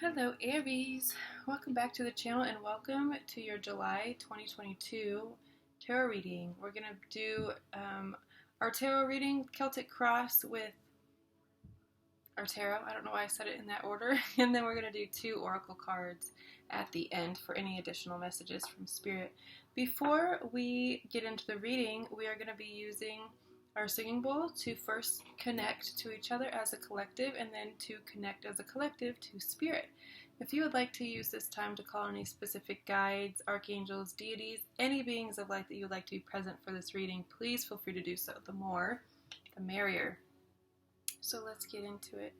Hello Aries, welcome back to the channel and welcome to your July 2022 tarot reading. We're going to do our tarot reading, Celtic Cross with our tarot. I don't know why I said it in that order. And then we're going to do 2 oracle cards at the end for any additional messages from Spirit. Before we get into the reading, we are going to be using our singing bowl to first connect to each other as a collective and then to connect as a collective to Spirit. If you would like to use this time to call any specific guides, archangels, deities, any beings of light that you would like to be present for this reading, please feel free to do so. The more, the merrier. So let's get into it.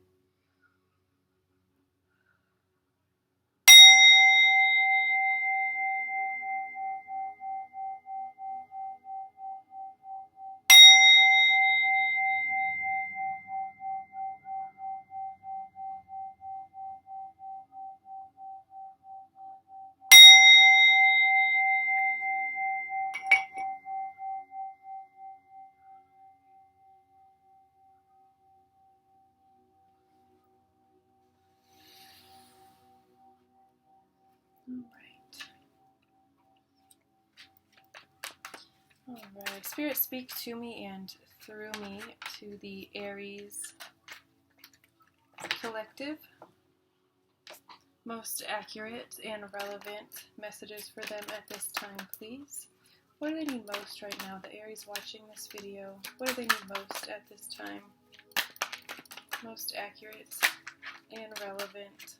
Alright, Spirit, speak to me and through me to the Aries collective. Most accurate and relevant messages for them at this time, please. What do they need most right now? The Aries watching this video, what do they need most at this time? Most accurate and relevant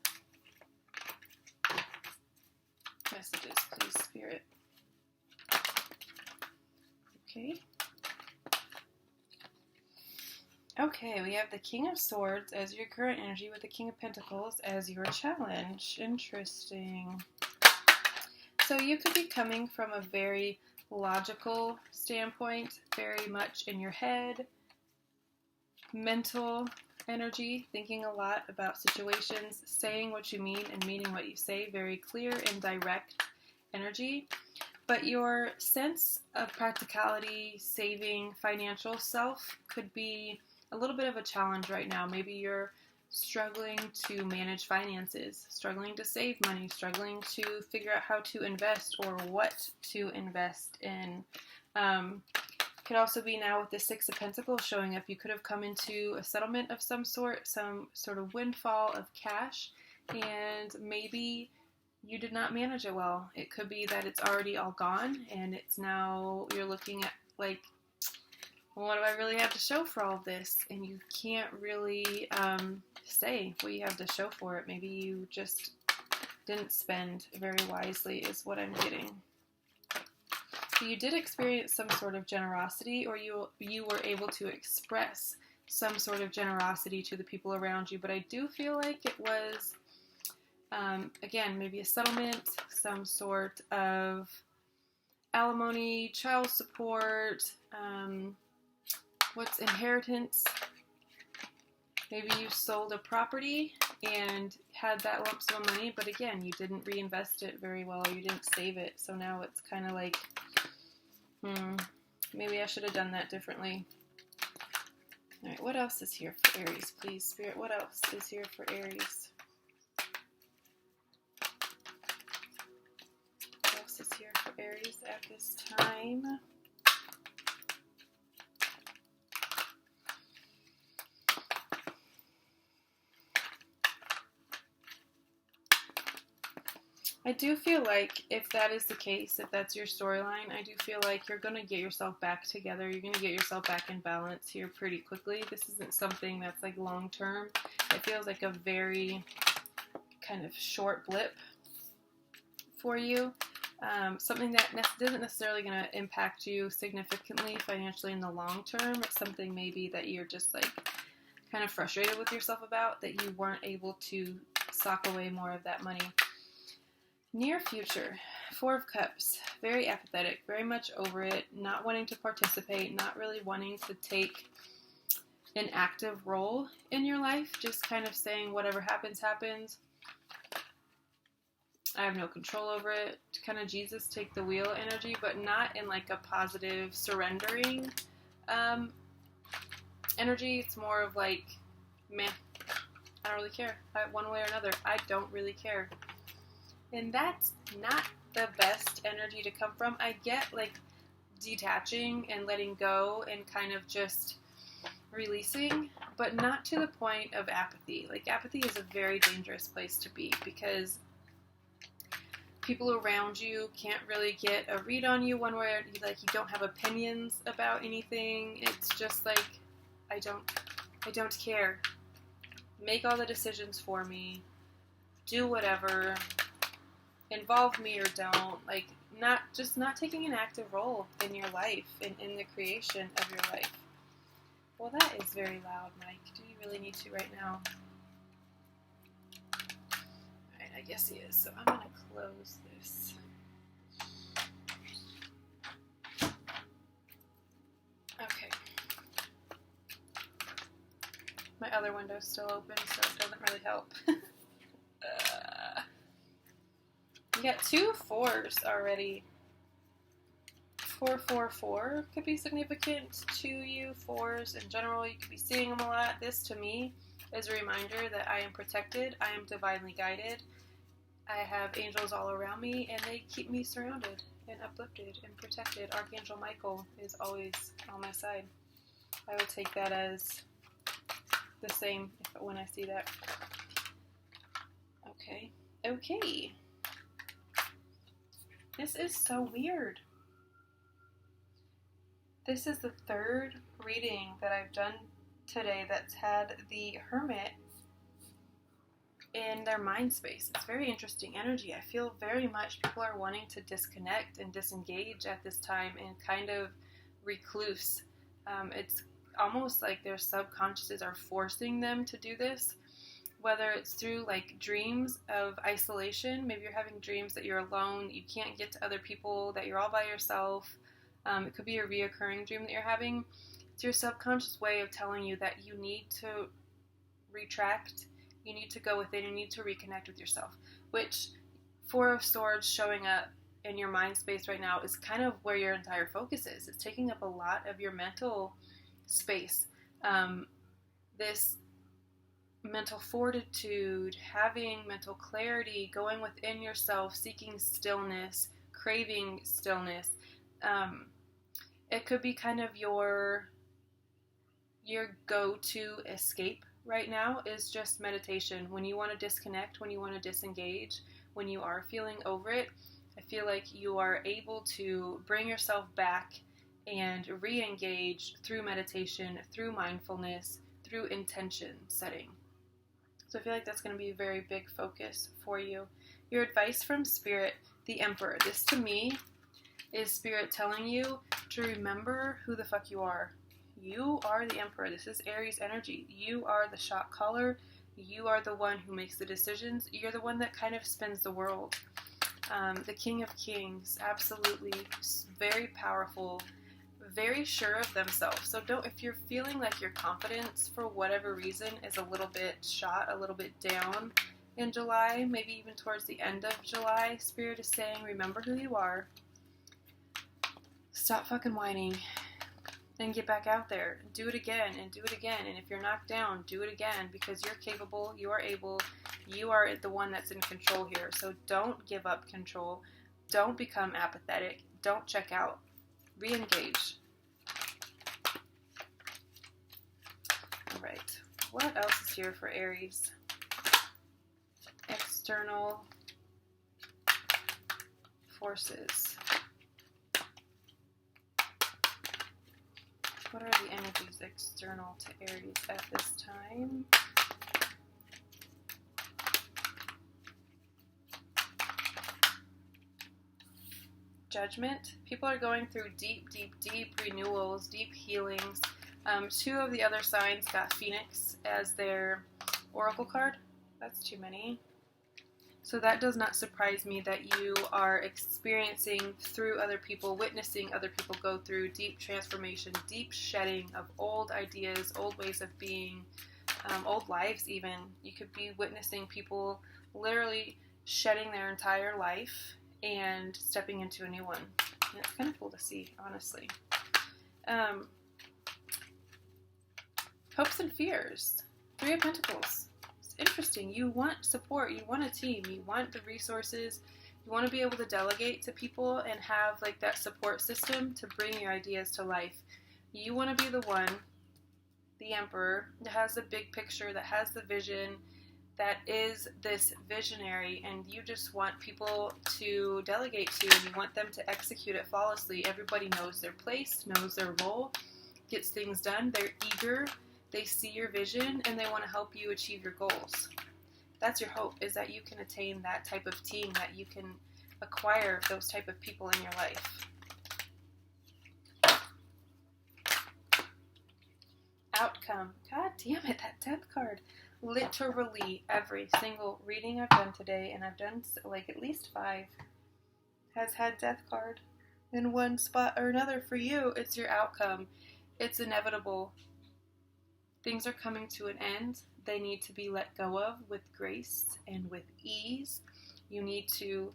messages, please, Spirit. Okay, we have the King of Swords as your current energy with the King of Pentacles as your challenge. Interesting. So you could be coming from a very logical standpoint, very much in your head, mental energy, thinking a lot about situations, saying what you mean and meaning what you say, very clear and direct energy. But your sense of practicality, saving, financial self could be a little bit of a challenge right now. Maybe you're struggling to manage finances, struggling to save money, struggling to figure out how to invest or what to invest in. Could also be now with the 6 of Pentacles showing up. You could have come into a settlement of some sort of windfall of cash, and maybe you did not manage it well. It could be that it's already all gone and it's now you're looking at like, well, what do I really have to show for all of this? And you can't really say what you have to show for it. Maybe you just didn't spend very wisely is what I'm getting. So you did experience some sort of generosity, or you were able to express some sort of generosity to the people around you, but I do feel like it was again, maybe a settlement, some sort of alimony, child support, what's inheritance. Maybe you sold a property and had that lump sum of money, but again, you didn't reinvest it very well, you didn't save it, so now it's kind of like, maybe I should have done that differently. Alright, what else is here for Aries, please, Spirit? What else is here for Aries? Is here for Aries at this time. I do feel like if that is the case, if that's your storyline, I do feel like you're going to get yourself back together. You're going to get yourself back in balance here pretty quickly. This isn't something that's like long term. It feels like a very kind of short blip for you. Something that isn't necessarily going to impact you significantly financially in the long term. It's something maybe that you're just like kind of frustrated with yourself about, that you weren't able to sock away more of that money. Near future, 4 of Cups, very apathetic, very much over it, not wanting to participate, not really wanting to take an active role in your life, just kind of saying whatever happens, happens. I have no control over it. Kind of Jesus take the wheel energy, but not in like a positive surrendering energy. It's more of like, meh, I don't really care. One way or another, I don't really care. And that's not the best energy to come from. I get like detaching and letting go and kind of just releasing, but not to the point of apathy. Like, apathy is a very dangerous place to be because people around you can't really get a read on you one way or like you don't have opinions about anything. It's just like, I don't care. Make all the decisions for me. Do whatever. Involve me or don't. Like, not taking an active role in your life and in the creation of your life. Well, that is very loud, Mike. Do you really need to right now? Alright, I guess he is. So I'm going to close this. Okay. My other window's still open, so it doesn't really help. We got 2 4s already. 4, 4, 4 could be significant to you. 4s in general, you could be seeing them a lot. This, to me, is a reminder that I am protected. I am divinely guided. I have angels all around me, and they keep me surrounded and uplifted and protected. Archangel Michael is always on my side. I would take that as the same when I see that. Okay. Okay. This is so weird. This is the 3rd reading that I've done today that's had the Hermit in their mind space. It's very interesting energy. I feel very much people are wanting to disconnect and disengage at this time and kind of recluse. It's almost like their subconsciouses are forcing them to do this, whether it's through like dreams of isolation. Maybe you're having dreams that you're alone, you can't get to other people, that you're all by yourself. It could be a reoccurring dream that you're having. It's your subconscious way of telling you that you need to retract, you need to go within, you need to reconnect with yourself, which 4 of Swords showing up in your mind space right now is kind of where your entire focus is. It's taking up a lot of your mental space. This mental fortitude, having mental clarity, going within yourself, seeking stillness, craving stillness. It could be kind of your go-to escape right now is just meditation. When you want to disconnect, when you want to disengage, when you are feeling over it, I feel like you are able to bring yourself back and re-engage through meditation, through mindfulness, through intention setting. So I feel like that's going to be a very big focus for you. Your advice from Spirit, the Emperor. This to me is Spirit telling you to remember who the fuck you are. You are the Emperor. This is Aries energy. You are the shot caller. You are the one who makes the decisions. You're the one that kind of spins the world. The King of Kings, absolutely very powerful, very sure of themselves. So if you're feeling like your confidence for whatever reason is a little bit shot, a little bit down in July, maybe even towards the end of July, Spirit is saying, remember who you are. Stop fucking whining and get back out there. Do it again and do it again. And if you're knocked down, do it again, because you're capable, you are able, you are the one that's in control here. So don't give up control. Don't become apathetic. Don't check out. Re-engage. Alright. What else is here for Aries? External forces. What are the energies external to Aries at this time? Judgment. People are going through deep renewals, deep healings. 2 of the other signs got Phoenix as their oracle card. That's too many. So that does not surprise me that you are experiencing through other people, witnessing other people go through deep transformation, deep shedding of old ideas, old ways of being, old lives even. You could be witnessing people literally shedding their entire life and stepping into a new one. And it's kind of cool to see, honestly. Hopes and fears. 3 of Pentacles. It's interesting. You want support. You want a team. You want the resources. You want to be able to delegate to people and have like that support system to bring your ideas to life. You want to be the one, the emperor, that has the big picture, that has the vision, that is this visionary, and you just want people to delegate to, and you want them to execute it flawlessly. Everybody knows their place, knows their role, gets things done. They're eager, they see your vision, and they want to help you achieve your goals. That's your hope, is that you can attain that type of team, that you can acquire those type of people in your life. Outcome. God damn it, that death card. Literally every single reading I've done today, and I've done like at least 5, has had death card in one spot or another. For you, it's your outcome. It's inevitable. Things are coming to an end. They need to be let go of with grace and with ease. You need to,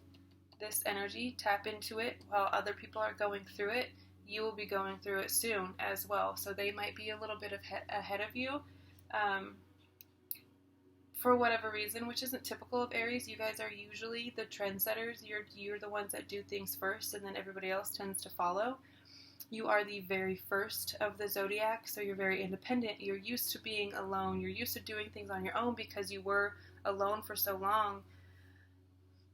this energy, tap into it while other people are going through it. You will be going through it soon as well. So they might be a little bit ahead of you for whatever reason, which isn't typical of Aries. You guys are usually the trendsetters. You're the ones that do things first, and then everybody else tends to follow. You are the very first of the zodiac, so you're very independent. You're used to being alone. You're used to doing things on your own because you were alone for so long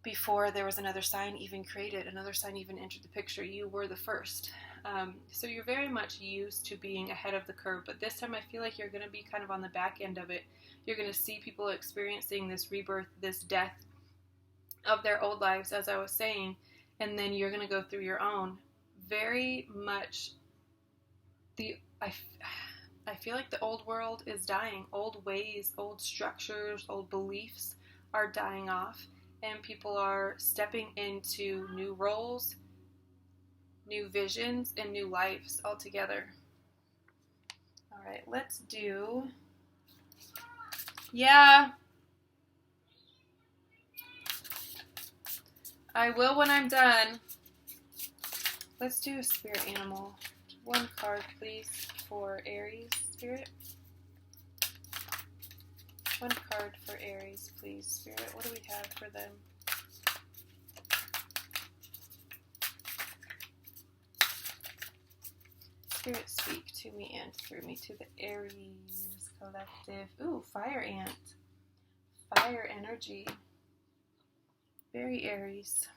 before there was another sign even created, another sign even entered the picture. You were the first. So you're very much used to being ahead of the curve, but this time I feel like you're going to be kind of on the back end of it. You're going to see people experiencing this rebirth, this death of their old lives, as I was saying, and then you're going to go through your own. Very much I feel like the old world is dying. Old ways, old structures, old beliefs are dying off, and people are stepping into new roles, new visions, and new lives altogether. All right, let's do, yeah, I will when I'm done. Let's do a spirit animal. 1 card, please, for Aries, Spirit. 1 card for Aries, please, Spirit. What do we have for them? Spirit, speak to me and through me to the Aries collective. Ooh, fire ant. Fire energy. Very Aries.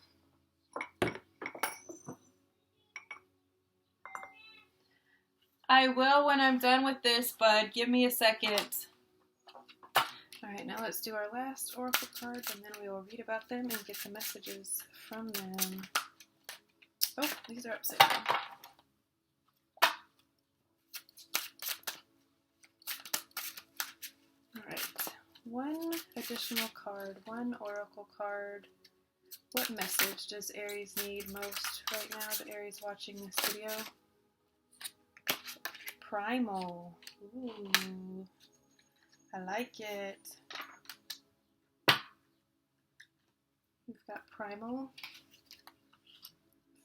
I will when I'm done with this, bud. Give me a second. Alright, now let's do our last oracle cards, and then we will read about them and get the messages from them. Oh, these are upside down. Alright, 1 additional card, 1 oracle card. What message does Aries need most right now, the Aries watching this video? Primal. Ooh, I like it. We've got Primal,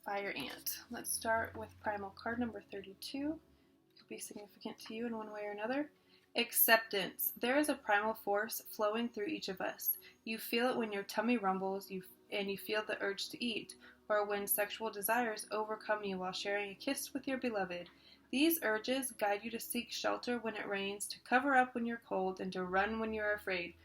Fire Ant. Let's start with Primal card number 32. Could be significant to you in one way or another. Acceptance. There is a primal force flowing through each of us. You feel it when your tummy rumbles and you feel the urge to eat, or when sexual desires overcome you while sharing a kiss with your beloved. These urges guide you to seek shelter when it rains, to cover up when you're cold, and to run when you're afraid.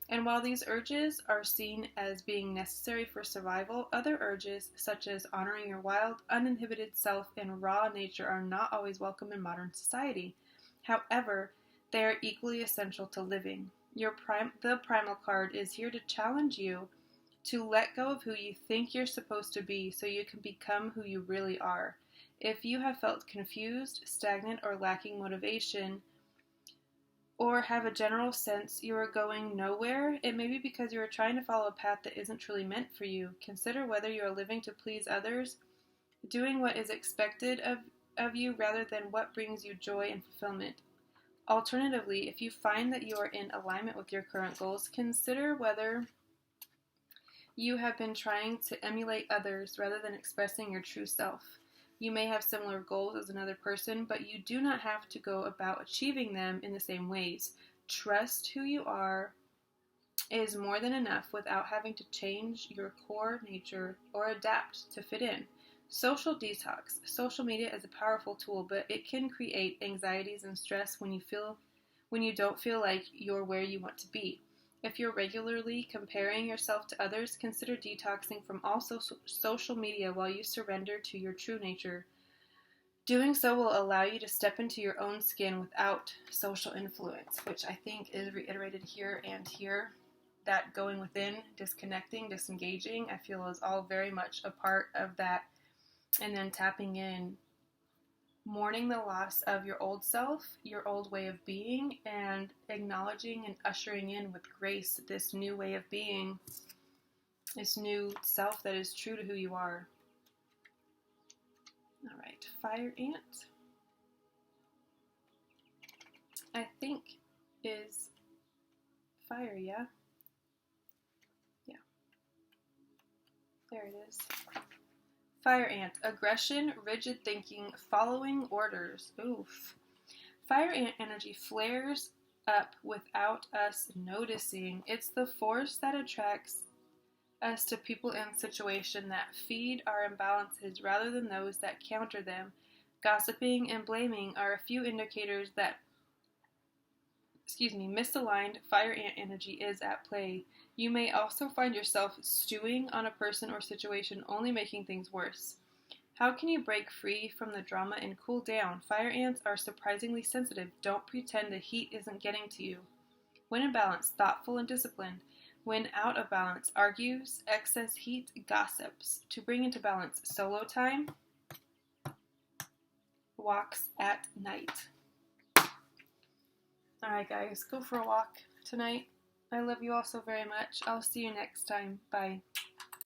And while these urges are seen as being necessary for survival, other urges, such as honoring your wild, uninhibited self and raw nature, are not always welcome in modern society. However, they are equally essential to living. The Primal card is here to challenge you to let go of who you think you're supposed to be so you can become who you really are. If you have felt confused, stagnant, or lacking motivation, or have a general sense you are going nowhere, it may be because you are trying to follow a path that isn't truly meant for you. Consider whether you are living to please others, doing what is expected of you rather than what brings you joy and fulfillment. Alternatively, if you find that you are in alignment with your current goals, consider whether you have been trying to emulate others rather than expressing your true self. You may have similar goals as another person, but you do not have to go about achieving them in the same ways. Trust who you are is more than enough without having to change your core nature or adapt to fit in. Social detox. Social media is a powerful tool, but it can create anxieties and stress when you don't feel like you're where you want to be. If you're regularly comparing yourself to others, consider detoxing from all social media while you surrender to your true nature. Doing so will allow you to step into your own skin without social influence, which I think is reiterated here and here. That going within, disconnecting, disengaging, I feel is all very much a part of that. And then tapping in, mourning the loss of your old self, your old way of being, and acknowledging and ushering in with grace this new way of being, this new self that is true to who you are. All right, fire ant, I think is fire, yeah? Yeah. There it is. Fire ant, aggression, rigid thinking, following orders. Oof. Fire ant energy flares up without us noticing. It's the force that attracts us to people and situations that feed our imbalances rather than those that counter them. Gossiping and blaming are a few indicators that misaligned fire ant energy is at play. You may also find yourself stewing on a person or situation, only making things worse. How can you break free from the drama and cool down? Fire ants are surprisingly sensitive. Don't pretend the heat isn't getting to you. When in balance, thoughtful and disciplined. When out of balance, argues, excess heat, gossips. To bring into balance, solo time, walks at night. Alright guys, go for a walk tonight. I love you all so very much. I'll see you next time. Bye.